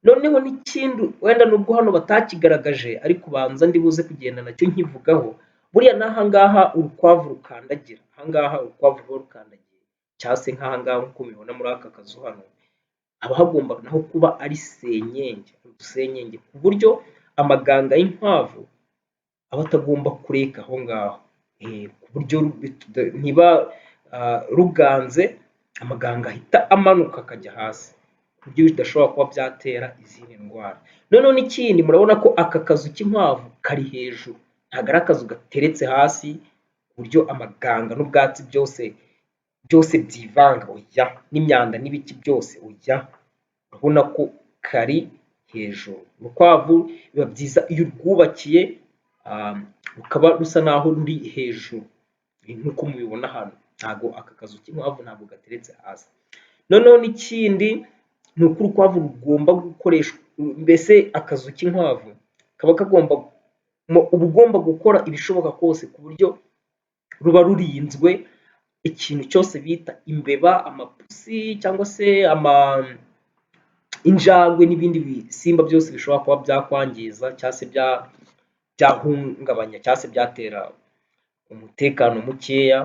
noneho n'ikindi wenda nubwo hano batakigaragaje ariko banza ndibuze kugenda nacyo nkivugaho, buriya n'aha ngaha urukwavu rukandagira, aha ngaha urukwavu ruba rukandagiye cyangwa se nk'aha ngaha nk'uko mubibona muri aka kazu hano, haba hagomba naho kuba ari senyenge, udusenyenge ku buryo amaganga y'inkwavu aba atagomba kureka aho ngaho, ku buryo niba ruganze amaganga ahita amanuka akajya hasi, ku buryo bidashobora kuba byatera izindi ndwara. Noneho n'ikindi murabona ko aka kazu k'inkwavu kari hejuru, ntabwo ari akazu gateretse hasi ku buryo amaganga n'ubwatsi byose byivanga, oya, n'imyanda n'ibiki byose, oya, urabona ko kari hejuru. Urukwavu biba byiza iyo urwubakiye rukaba rusa naho ruri hejuru nk'uko mubibona hano, ntabwo aka kazu k'inkwavu ntabwo gateretse hasi. Noneho n'ikindi ni uko urukwavu rugomba gukoreshwa, mbese akazu k'inkwavu kaba ugomba gukora ibishoboka kose ku buryo ruba rurinzwe ikintu cyose bita imbeba, amapusi cyangwa se injangwe n'ibindi bisimba byose bishobora kuba byakwangiza cyangwa se byahungabanya cyangwa se byatera umutekano mukeya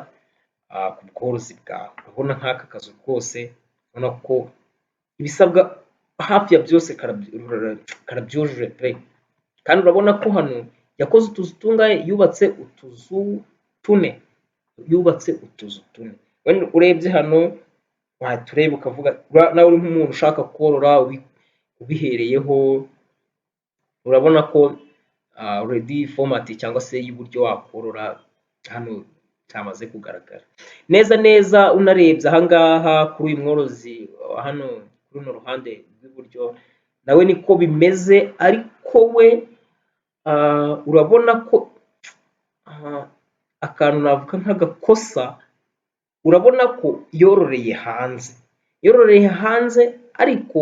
ku bworozi bwawe. Urabona nk'aka kazu kose urabona ko ibisabwa hafi ya byose karabyujuje pe, kandi urabona ko hano yakoze utuzu tungahe, yubatse utuzu tune, wenda urebye hano watureba ukavuga nawe uri nk'umuntu ushaka korora ubihereyeho, urabona ko already format cyangwa se y'uburyo wakorora hano cyamaze kugaragara neza neza. Unarebye aha ngaha kuri uyu mworozi hano kuri runo ruhande rw'iburyo nawe niko bimeze, ariko we urabona ko akantu navuga nk'agakosa, urabona ko yororeye hanze ariko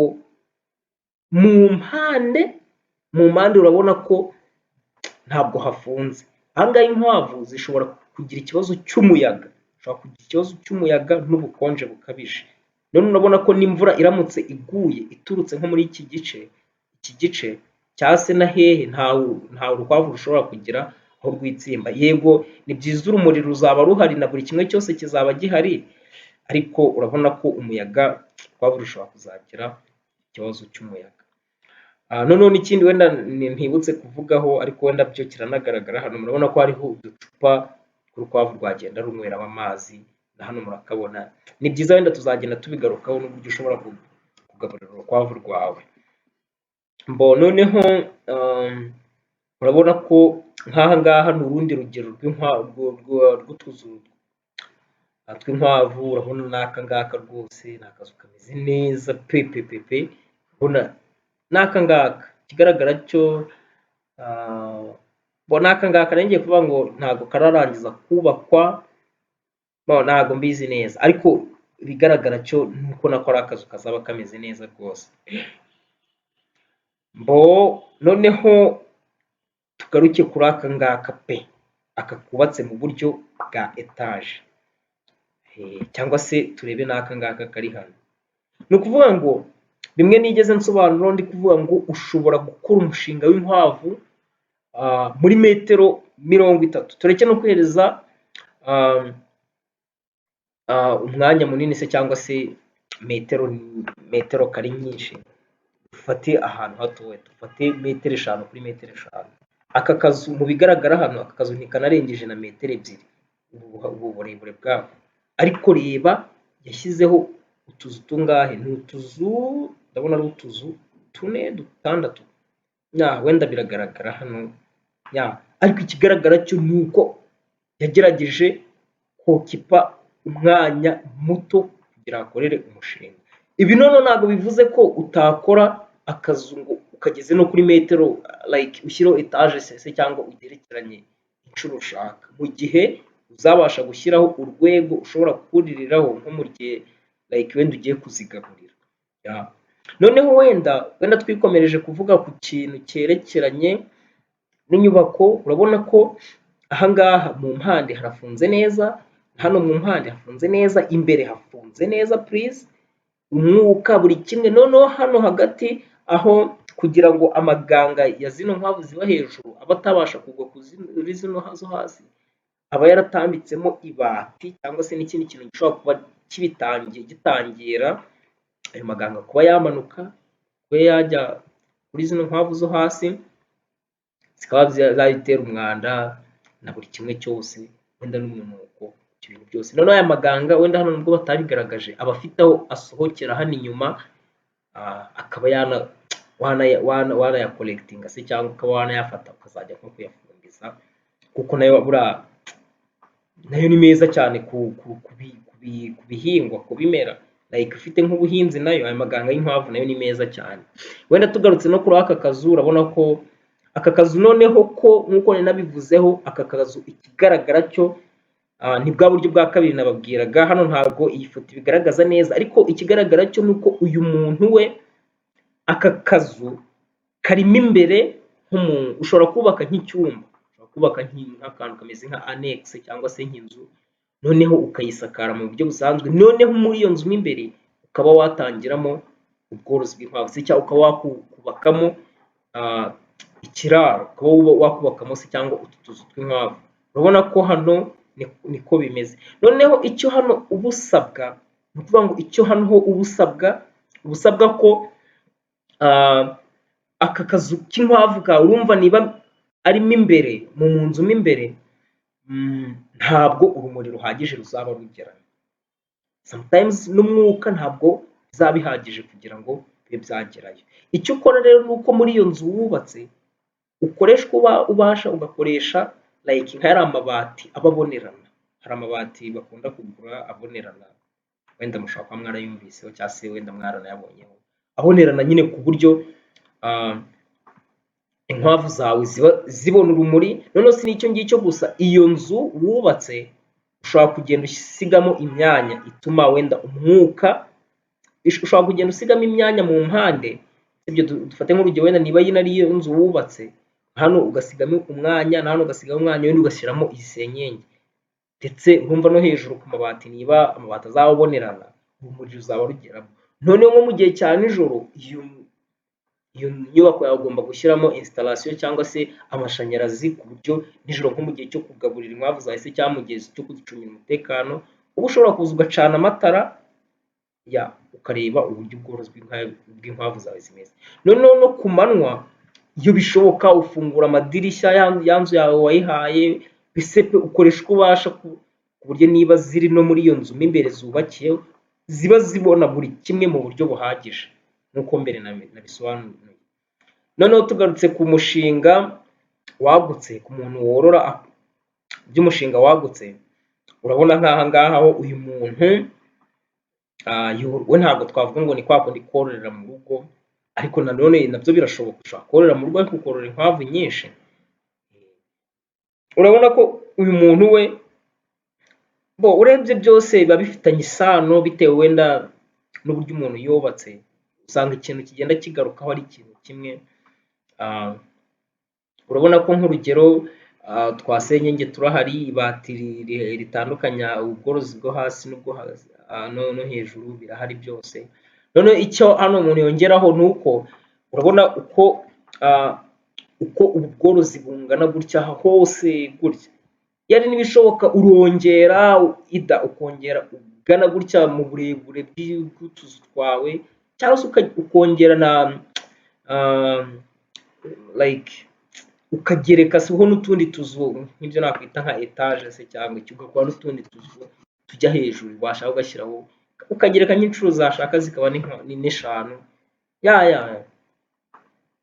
mu mpande urabona ko ntabwo hafunze. Aha ngaha inkwavu zishobora kugira ikibazo cy'umuyaga n'ubukonje bukabije. None urabona ko n'imvura iramutse iguye iturutse nko muri iki gice cyangwa se na hehe, nta urukwavu rushobora kugira aho rwitsimba. Yego ni byiza urumuri ruzaba ruhari na buri kimwe cyose kizaba gihari, ariko urabona ko umuyaga urukwavu rushobora kuzagira ikibazo cy'umuyaga. Noneho n'ikindi wenda ntibutse kuvugaho ariko wenda byo kiranagaragara hano, murabona ko hariho uducupa tw'urukwavu rwagenda runyweramo amazi, na hano murakabona. Ni byiza wenda tuzagenda tubigarukaho n'uburyo ushobora kugaburira urukwavu rwawe. Noneho urabona ko nk'aha ngaha ni urundi rugero rw'utuzu tw'inkwavu. Urabona n'aka ngaka rwose ni akazu kameze neza pe, urabona n'aka ngaka ikigaragara cyo n'aka ngaka ngiye kuvuga ngo ntabwo kararangiza kubakwa, ntabwo mbizi neza, ariko ibigaragara cyo nuko nako ari akazu kazaba kameze neza rwose. Noneho tugaruke kuri aka ngaka pe, aka kubatse mu buryo bwa etaje, cyangwa se turebe n'aka ngaka kari hano. Ni ukuvuga ngo bimwe nigeze nsobanura ndi kuvuga ngo ushobora gukora umushinga w'inkwavu muri metero 30, tureke no kwereza umwanya munini se cyangwa se metero kari nyinshi, dufate ahantu hatoya, dufate metero 5 kuri metero 5. Aka kazu mu bigaragara hano, aka kazu ntikanarengeje na metero 2 uburebure bwako, ariko reba yashyizeho utuzu tungahe, ni utuzu ndabona ari utuzu 4 6, wenda biragaragara hano, ariko ikigaragara cyo ni uko yagerageje kokipa umwanya muto kugira akorere umushinga. Ibi none ntabwo bivuze ko utakora akazu ngo ukageze no kuri metero ushyiraho etaje se cyangwa ugerekeranye inshuro ushaka, mu gihe uzabasha gushyiraho urwego ushobora kuririraho nko mu gihe wenda ugiye kuzigaburira. Noneho wenda twikomereje kuvuga ku kintu cyerekeranye n'inyubako. Urabona ko aha ngaha mu mpande harafunze neza, hano mu mpande hafunze neza, imbere hafunze neza please, umwuka buri kimwe. Noneho hano hagati aho kugira ngo amaganga ya zino nkwavu ziba hejuru aba atabasha kugwa kuri zino zo hasi, aba yaratambitsemo ibati cyangwa se n'ikindi kintu gishobora kuba gitangira ayo maganga kuba yamanuka, kuba yajya kuri zino nkwavu zo hasi, zikaba zayitera umwanda na buri kimwe cyose, wenda n'umunuko, ibyo bintu byose. Noneho aya maganga wenda hano nubwo batabigaragaje, aba afite aho asohokera hano inyuma, akaba wanayakolekitinga se cyangwa ukaba wanayafata ukazajya nko kuyafumbiza, kuko nayo ni meza cyane ku bihingwa, ku bimera, like ufite nk'ubuhinzi nayo aya maganga y'inkwavu nayo ni meza cyane. Wenda tugarutse no kuri aka kazu, urabona ko aka kazu noneho ko nk'uko nari nabivuzeho, aka kazu ikigaragara cyo ni bwa buryo bwa kabiri nababwiraga. Hano ntabwo iyi foto ibigaragaza neza, ariko ikigaragara cyo ni uko uyu muntu we aka kazu karimo imbere nk'umuntu ushobora kubaka nk'icyumba, ushobora kubaka nk'akantu kameze nka annex cyangwa se nk'inzu, noneho ukayisakara mu buryo busanzwe, noneho muri iyo nzu mo imbere ukaba watangiramo ubworozi bw'inkwavu se cyangwa ukaba wakubakamo ikiraro, ukaba wakubakamo se cyangwa utu tuzu tw'inkwavu. Urabona ko hano niko bimeze. Noneho icyo hano uba usabwa, ni ukuvuga ngo icyo hano ho uba usabwa ko aka kazu k'inkwavu kawe urumva niba arimo imbere mu nzu mo imbere, ntabwo urumuri ruhagije ruzaba rugeramo, sometimes n'umwuka ntabwo bizaba bihagije kugira ngo bibe byagerayo. Icyo ukora rero ni uko muri iyo nzu wubatse ukoresha uko ubasha, ugakoresha like nk'ari amabati aba abonerana. Hari amabati bakunda kugura abonerana, wenda mushobora kuba mwarayumviseho cyangwa se wenda mwaranayabonyeho, abonerana nyine ku buryo inkwavu zawe zibona urumuri. Noneho si n'icyo ngicyo gusa, iyo nzu wubatse ushobora kugenda usigamo imyanya ituma wenda umwuka, ushobora kugenda usigamo imyanya mu mpande. Ibyo dufate nk'urugero, wenda niba yino ari iyo nzu wubatse, hano ugasigamo umwanya, na hano ugasigamo umwanya, wenda ugashyiramo isenyenge, ndetse urumva no hejuru ku mabati, niba amabati azaba abonerana, urumuri ruzaba rugeramo. Noneho nko mu gihe cya nijoro, iyo nyubako yawe ugomba gushyiramo installation cyangwa se amashanyarazi, ku buryo nijoro nko mu gihe cyo kugaburira inkwavu zawe se cyangwa mu gihe cyo kuzicungira umutekano, uba ushobora kuza ugacana amatara ukareba uburyo ubworozi bw'inkwavu zawe zimeze. Noneho no ku manywa iyo bishoboka ufungura amadirishya ya nzu yawe wayihaye, mbese ukoresha uko ubasha ku buryo niba ziri no muri iyo nzu mo imbere zubakiye, ziba zibona buri kimwe mu buryo buhagije nk'uko mbere nabisobanuye. Noneho tugarutse ku mushinga wagutse, ku muntu worora by'umushinga wagutse, urabona nk'aha ngaha aho uyu muntu we ntabwo twavuga ngo ni kwa kundi kororera mu rugo, ariko nanone nabyo birashoboka, ushobora kororera mu rugo ariko ukorora inkwavu nyinshi. Urabona ko uyu muntu we urebye byose biba bifitanye isano, bitewe wenda n'uburyo umuntu yubatse, usanga ikintu kigenda kigarukaho ari ikintu kimwe. Urabona ko nk'urugero twa senyenge turahari, ibati ritandukanya ubworozi bwo hasi n'ubwo no hejuru birahari byose. Noneho icyo hano umuntu yongeraho ni uko urabona uko ubworozi bungana gutya hose gutya, yari n'ibishoboka urongera ukongera ugana gutya mu burebure bw'utuzu twawe, cyangwa se ukongera na like ukagereka siho n'utundi tuzu nk'ibyo nakwita nka etage se, cyangwa ugakora n'utundi tuzu tujya hejuru, washaka ugashyiraho ukagereka nk'inshuro zashaka zikaba ni n'eshanu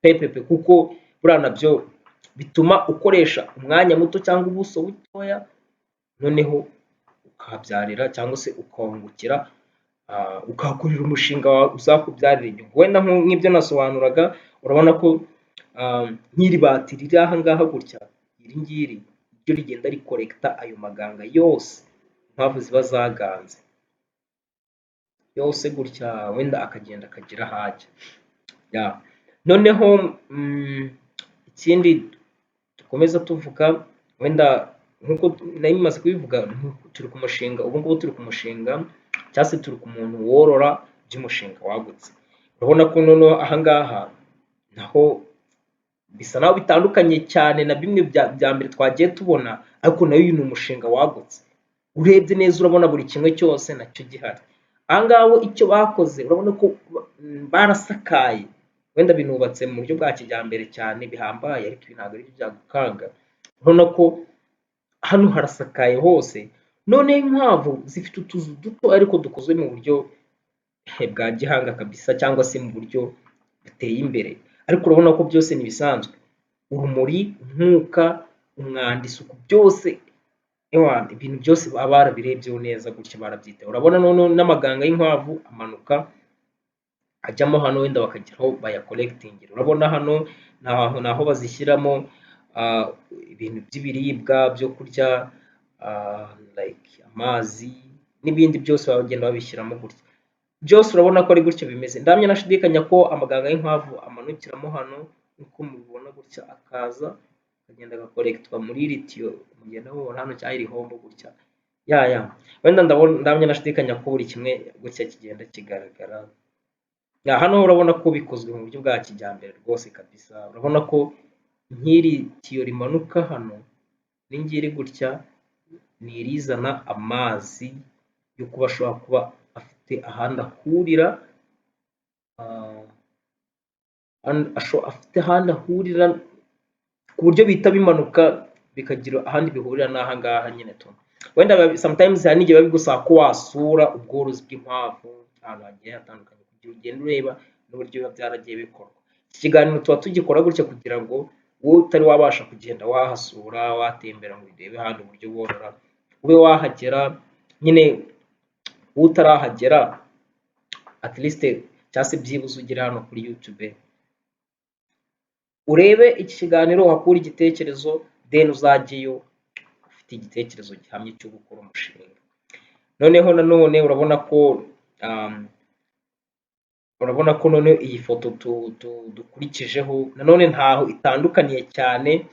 pepepe, kuko buriya nabyo bituma ukoresha umwanya muto cyangwa ubuso butoya, noneho ukahabyarira cyangwa se ukahungukira, ukahakorera umushinga wawe uzakubyarira inyungu. Wenda nk'ibyo nasobanuraga, urabona ko nk'iri bati riri aha ngaha gutya, iri ngiri ryo rigenda rikorekita ayo maganga yose inkwavu ziba zaganze yose gutya, wenda akagenda akagira hajya. Noneho ikindi dukomeza tuvuga, wenda nk'uko nari bimaze kubivuga, turi ku mushinga, ubu ngubu turi ku mushinga cyangwa se turi ku muntu worora by'umushinga wagutse. urabona ko noneho ahangaha naho bisa naho bitandukanye cyane na bimwe bya mbere twagiye tubona, ariko nayo uyu ni umushinga wagutse, urebye neza urabona buri kimwe cyose nacyo gihari. Ahangaha bo icyo bakoze urabona ko barasakaye, wenda binubatse mu buryo bwa kijyambere cyane bihambaye, ariko ibi ntabwo ari byo byagukanga. Urabona ko hano harasakaye hose, none inkwavu zifite utuzu duto ariko dukozwe mu buryo bwa gihanga kabisa, cyangwa se mu buryo buteye imbere, ariko urabona ko byose ni ibisanzwe. Urumuri, umwuka, umwanda, isuku, byose ibintu byose baba barabirebyeho neza gutya barabyitaho. Urabona noneho n'amaganga y'inkwavu amanuka ajyamo hano, wenda bakagira aho bayakoregitingira. Urabona hano ni aho bazishyiramo ibintu by'ibiribwa byo kurya, like amazi n'ibindi byose bagenda babishyiramo gutya. Byose urabona ko ari gutyo bimeze. Ndamya nashidikanya ko amaganga y'inkwavu amanukiramo hano, uko mubibona gutya, akaza akagenda agakoregitwa muri iri tiyo mugenda mubona hano, cyangwa iri hombo gutya. Wenda ndamya nashidikanya ko buri kimwe gutya kigenda kigaragara. Hano urabona ko bikozwe mu buryo bwa kijyambere rwose kabisa. Urabona ko nk'iri tiyo rimanuka hano n'ingiri gutya ni irizana amazi yo kuba ashobora kuba afite ahandi ahurira, ku buryo bihita bimanuka bikagira ahandi bihurira n'aha ngaha nyine tu. Wenda sometimes hari n'igihe biba bigusaba ko wasura ubworozi bw'inkwavu ahantu hagiye hatandukanye, kugira ugenda ureba n'uburyo biba byaragiye bikorwa. Iki kiganiro tuba tugikora gutya kugira ngo wowe utari wabasha kugenda wahasura, watembera ngo urebe hano uburyo borora, ube wahagera nyine. Utarahagera at least cyangwa se byibuze ugere hano kuri YouTube urebe iki kiganiro, uhakura igitekerezo, then uzajyeyo ufite igitekerezo gihamye cyo gukora umushinga. Noneho nanone urabona ko none iyi foto dukurikijeho nanone ntaho itandukaniye cyane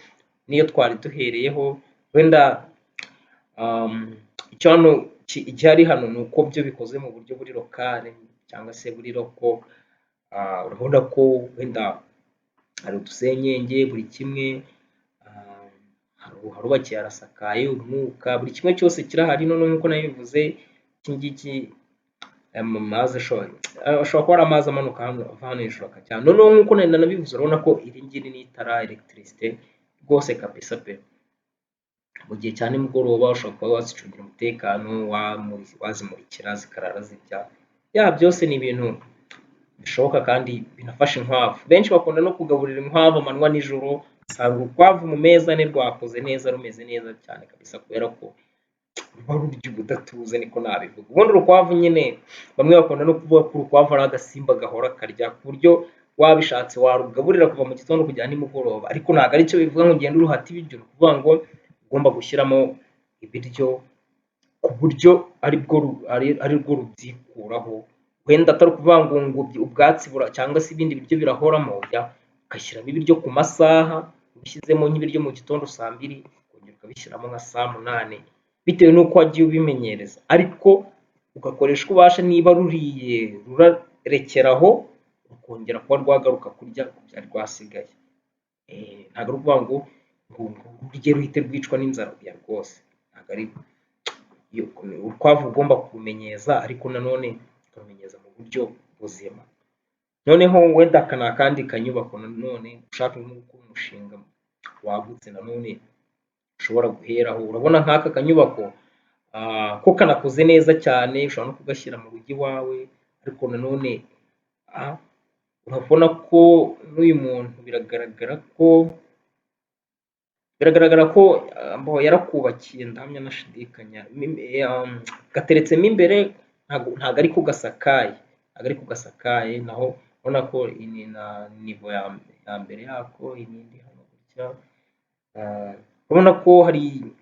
niyo twari duhereyeho. Wenda icyo hano igihari hano ni uko byo bikoze mu buryo buri lokale cyangwa se buri loko. Urabona ko wenda hari udusenyenge, buri kimwe harubakiye, harasakaye, umwuka, buri kimwe cyose kirahari. Noneho nk'uko nabivuze, iki ngiki amazi ashobora kuba ari amazi amanuka hano ava hano hejuru akajya. Noneho nk'uko nabivuze, urabona ko iri ngiri ni itara electricité rwose kabisa pe. Mu gihe cya nimugoroba ushobora kuba wazicungira umutekano, wazimurikira zikarara zirya. Byose ni ibintu bishoboka kandi binafasha inkwavu. Benshi bakunda no kugaburira inkwavu amanywa nijoro, usanga urukwavu mu meza rwakoze neza, rumeze neza cyane kabisa, kubera ko ruba rurya ubudatuza, niko nabivuga. Ubundi urukwavu nyine bamwe bakunda no kuvuga ko urukwavu ari agasimba gahora karya, ku buryo wabishatse warugaburira kuva mu gitondo kugera nimugoroba, ariko ntabwo aricyo bivuga ngo ugende uruhata ibiryo. Ni ukuvuga ngo ugomba gushyiramo ibiryo ku buryo ari rwo rubyikuraho, wenda atari ukuvuga ngo ubwatsi cyangwa se ibindi biryo birahoramo, ugashyiramo ibiryo ku masaha. Ubishyizemo nk'ibiryo mu gitondo saa 2, ukongera ukabishyiramo nka saa 8, bitewe n'uko wagiye ubimenyereza, ariko ugakoresha uko ubasha. Niba ruriye rurarekeraho, rukongera kuba rwagaruka kurya byari rwasigaye. Ntabwo ari ukuvuga ngo urye ruhite rwicwa n'inzara rwose, ntabwo ari urukwavu ugomba kurumenyeza, ariko nanone ukarumenyeza mu buryo buzima. Noneho wenda aka ni akandi kanyubako nanone ushaka gukora umushinga wagutse, nanone ushobora guheraho. Urabona nk'aka kanyubako ko kanakoze neza cyane, ushobora no kugashyira mu rugo iwawe, ariko nanone urabona ko n'uyu muntu biragaragara ko yarakubakiye, ndahamya nashidikanya. Gateretsemo imbere, ntabwo ari ko gasakaye, naho urabona ko ini na nivo ya mbere yako, ibindi hano gutya. Urabona ko hari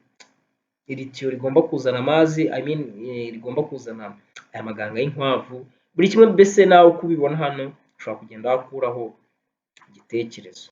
iri tiyo rigomba kuzana amazi, rigomba kuzana aya maganga y'inkwavu. Buri kimwe mbese nawe uko ubibona hano ushobora kugenda wakuraho igitekerezo.